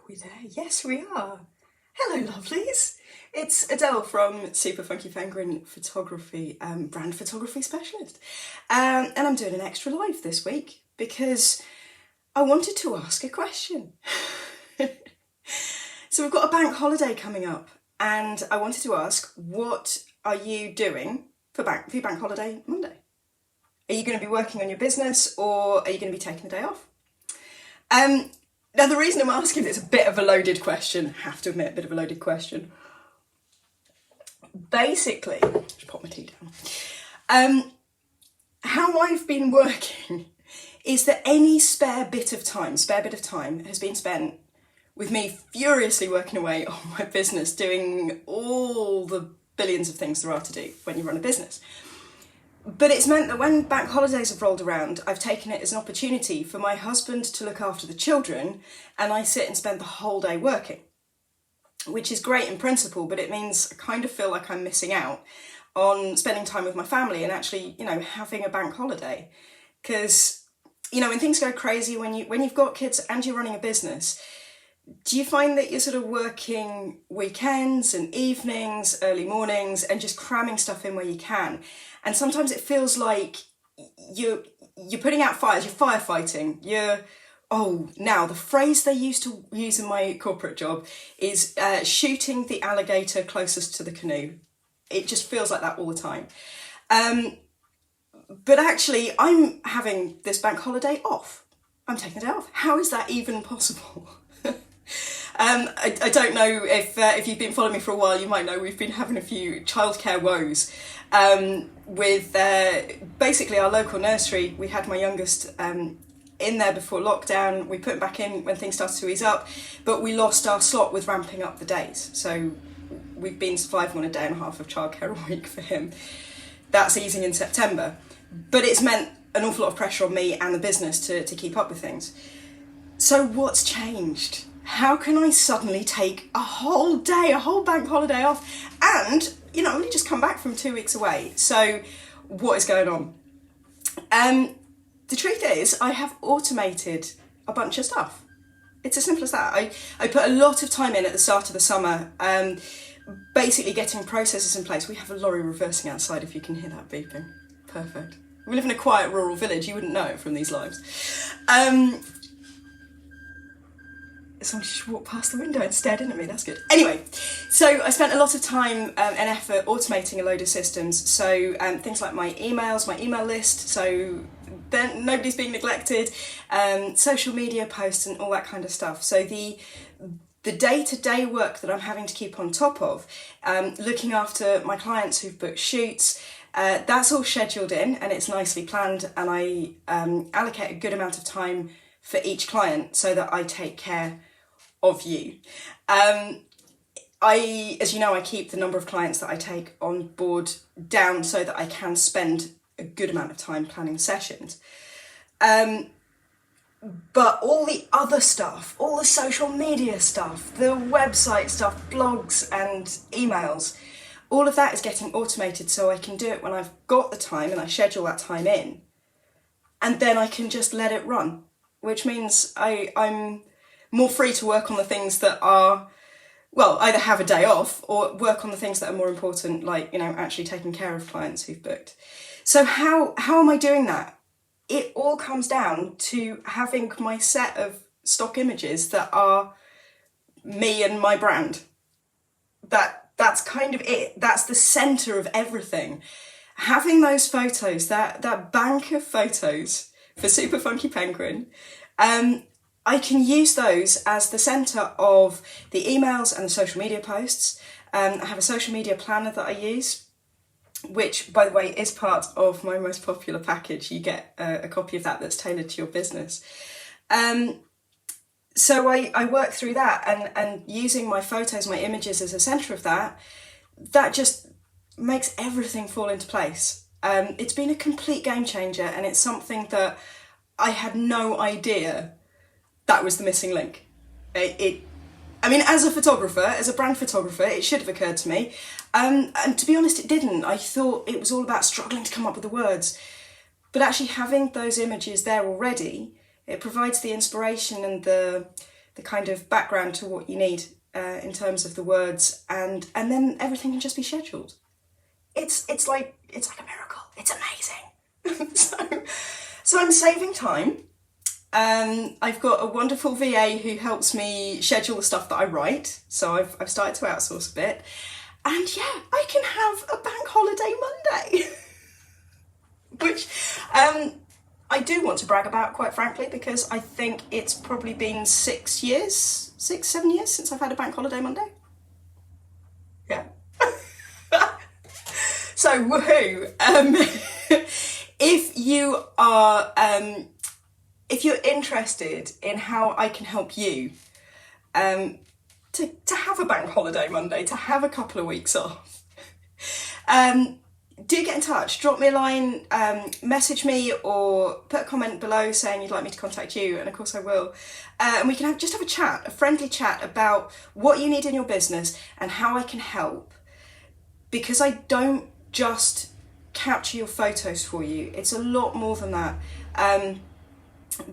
we there? Yes, we are. Hello, lovelies. It's Adele from Super Funky Penguin Photography, brand photography specialist. And I'm doing an extra live this week because I wanted to ask a question. So we've got a bank holiday coming up and I wanted to ask, what are you doing for your bank holiday Monday? Are you going to be working on your business or are you going to be taking a day off? Now, the reason I'm asking this is a bit of a loaded question, have to admit, a bit of a loaded question. Basically, just pop my tea down. How I've been working is that any spare bit of time has been spent with me furiously working away on my business, doing all the billions of things there are to do when you run a business. But it's meant that when bank holidays have rolled around, I've taken it as an opportunity for my husband to look after the children and I sit and spend the whole day working, which is great in principle, but it means I kind of feel like I'm missing out on spending time with my family and actually, having a bank holiday. Because, when things go crazy, when you've got kids and you're running a business, do you find that you're sort of working weekends and evenings, early mornings, and just cramming stuff in where you can? And sometimes it feels like you're putting out fires, you're firefighting, now the phrase they used to use in my corporate job is shooting the alligator closest to the canoe. It just feels like that all the time. But actually, I'm having this bank holiday off. I'm taking a day off. How is that even possible? I don't know if you've been following me for a while, you might know we've been having a few childcare woes with basically our local nursery. We had my youngest in there before lockdown. We put him back in when things started to ease up, but we lost our slot with ramping up the days. So we've been surviving on a day and a half of childcare a week for him. That's easing in September, but it's meant an awful lot of pressure on me and the business to keep up with things. So what's changed? How can I suddenly take a whole day, a whole bank holiday off? And, I've only just come back from 2 weeks away. So what is going on? The truth is, I have automated a bunch of stuff. It's as simple as that. I put a lot of time in at the start of the summer, basically getting processes in place. We have a lorry reversing outside, if you can hear that beeping. Perfect. We live in a quiet rural village. You wouldn't know it from these lives. Someone just walked past the window and stared in at me, that's good. Anyway, so I spent a lot of time and effort automating a load of systems. So things like my emails, my email list, so then nobody's being neglected, social media posts and all that kind of stuff. So the day-to-day work that I'm having to keep on top of, looking after my clients who've booked shoots, that's all scheduled in and it's nicely planned, and I allocate a good amount of time for each client so that I take care of you. As you know, I keep the number of clients that I take on board down so that I can spend a good amount of time planning sessions. But all the other stuff, all the social media stuff, the website stuff, blogs and emails, all of that is getting automated so I can do it when I've got the time and I schedule that time in. And then I can just let it run, which means I'm more free to work on the things that are, either have a day off or work on the things that are more important, like, actually taking care of clients who've booked. So how am I doing that? It all comes down to having my set of stock images that are me and my brand. That's kind of it. That's the centre of everything. Having those photos, that bank of photos for Super Funky Penguin, I can use those as the centre of the emails and the social media posts. I have a social media planner that I use, which, by the way, is part of my most popular package. You get a copy of that that's tailored to your business. So I work through that and using my photos, my images as a centre of that just makes everything fall into place. It's been a complete game changer, and it's something that I had no idea that was the missing link. As a photographer, as a brand photographer, it should have occurred to me. And to be honest, it didn't. I thought it was all about struggling to come up with the words. But actually having those images there already, it provides the inspiration and the the kind of background to what you need in terms of the words, and then everything can just be scheduled. It's like a miracle. It's amazing. so I'm saving time. I've got a wonderful VA who helps me schedule the stuff that I write, so I've started to outsource a bit, and yeah, I can have a bank holiday Monday, which I do want to brag about, quite frankly, because I think it's probably been 7 years since I've had a bank holiday Monday. Yeah. So woohoo! If you are, if you're interested in how I can help you to have a bank holiday Monday, to have a couple of weeks off, do get in touch. Drop me a line, message me, or put a comment below saying you'd like me to contact you, and of course I will. And we can just have a chat, a friendly chat about what you need in your business and how I can help. Because I don't just capture your photos for you. It's a lot more than that.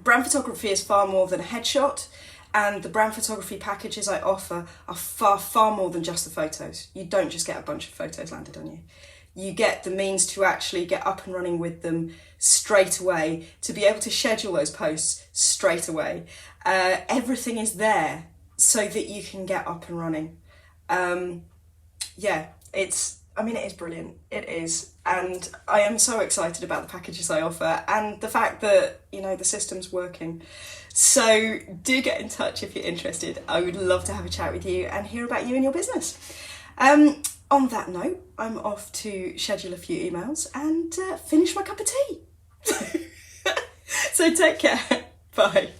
Brand photography is far more than a headshot, and the brand photography packages I offer are far, far more than just the photos. You don't just get a bunch of photos landed on you. You get the means to actually get up and running with them straight away, to be able to schedule those posts straight away. Everything is there so that you can get up and running. Yeah, it is brilliant. It is. And I am so excited about the packages I offer and the fact that, the system's working. So do get in touch if you're interested. I would love to have a chat with you and hear about you and your business. On that note, I'm off to schedule a few emails and finish my cup of tea. So take care. Bye.